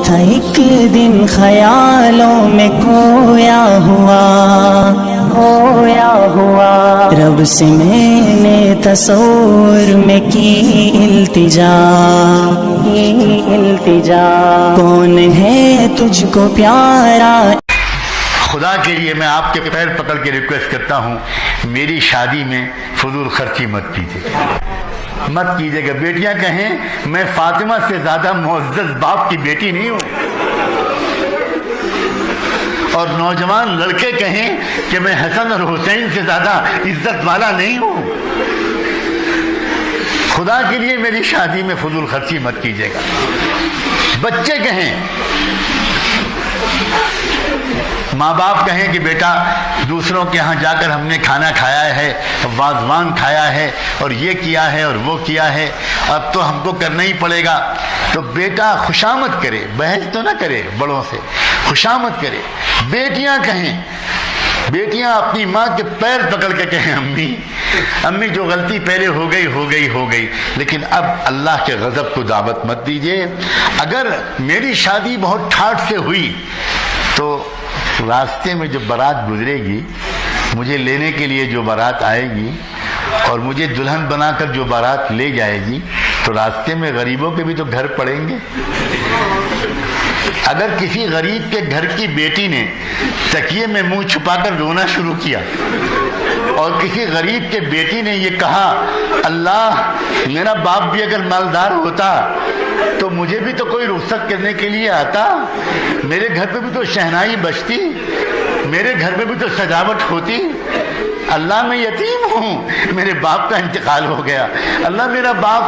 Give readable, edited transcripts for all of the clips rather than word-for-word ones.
تھا ایک دن خیالوں میں کھویا ہوا رب سے میں نے تصور میں کی التجا کون ہے تجھ کو پیارا۔ خدا کے لیے میں آپ کے پیر پکڑ کے ریکویسٹ کرتا ہوں، میری شادی میں فضول خرچی مت کیجیے گا۔ بیٹیاں کہیں میں فاطمہ سے زیادہ معزز باپ کی بیٹی نہیں ہوں، اور نوجوان لڑکے کہیں کہ میں حسن اور حسین سے زیادہ عزت والا نہیں ہوں۔ خدا کے لیے میری شادی میں فضول خرچی مت کیجیے گا۔ بچے کہیں، ماں باپ کہیں کہ بیٹا دوسروں کے ہاں جا کر ہم نے کھانا کھایا ہے، وازوان کھایا ہے، اور یہ کیا ہے اور وہ کیا ہے، اب تو ہم کو کرنا ہی پڑے گا، تو بیٹا خوشامد کرے، بحث تو نہ کرے، بڑوں سے خوشامد کرے۔ بیٹیاں کہیں، بیٹیاں اپنی ماں کے پیر پکڑ کے کہیں امی جو غلطی پہلے ہو گئی، لیکن اب اللہ کے غضب کو دعوت مت دیجیے۔ اگر میری شادی بہت ٹھاٹ سے ہوئی تو راستے میں جو بارات گزرے گی، مجھے لینے کے لیے جو بارات آئے گی اور مجھے دلہن بنا کر جو بارات لے جائے گی، تو راستے میں غریبوں کے بھی تو گھر پڑیں گے۔ اگر کسی غریب کے گھر کی بیٹی نے تکیے میں منہ چھپا کر رونا شروع کیا اور کسی غریب کے بیٹی نے یہ کہا اللہ میرا باپ بھی اگر مالدار ہوتا تو مجھے بھی تو کوئی رخصت کرنے کے لیے آتا، میرے گھر پہ بھی تو شہنائی بجتی، میرے گھر پہ بھی تو سجاوٹ ہوتی، اللہ میں یتیم ہوں، میرے باپ کا انتقال ہو گیا، اللہ میرا باپ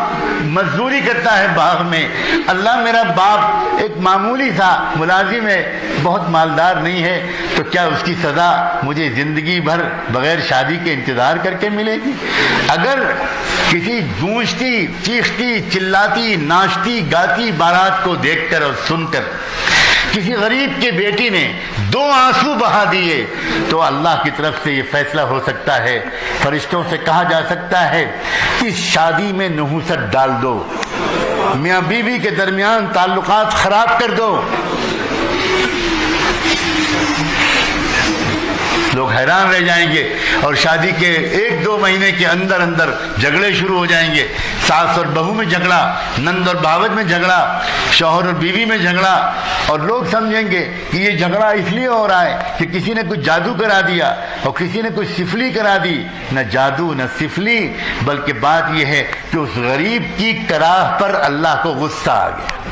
مزدوری کرتا ہے باغ میں، اللہ میرا باپ ایک معمولی سا ملازم ہے، بہت مالدار نہیں ہے، تو کیا اس کی سزا مجھے زندگی بھر بغیر شادی کے انتظار کر کے ملے گی؟ اگر کسی گونجتی، چیختی، چلاتی، ناچتی، گاتی بارات کو دیکھ کر اور سن کر کسی غریب کی بیٹی نے 2 آنسو بہا دیے تو اللہ کی طرف سے یہ فیصلہ ہو سکتا ہے، فرشتوں سے کہا جا سکتا ہے اس شادی میں نحوست ڈال دو، میاں بیوی کے درمیان تعلقات خراب کر دو۔ لوگ حیران رہ جائیں گے اور شادی کے 1-2 مہینے کے اندر جھگڑے شروع ہو جائیں گے، ساس اور بہو میں جھگڑا، نند اور بھاوج میں جھگڑا، شوہر اور بیوی میں جھگڑا، اور لوگ سمجھیں گے کہ یہ جھگڑا اس لیے ہو رہا ہے کہ کسی نے کچھ جادو کرا دیا اور کسی نے کچھ سفلی کرا دی۔ نہ جادو نہ سفلی، بلکہ بات یہ ہے کہ اس غریب کی کراہ پر اللہ کو غصہ آ گیا۔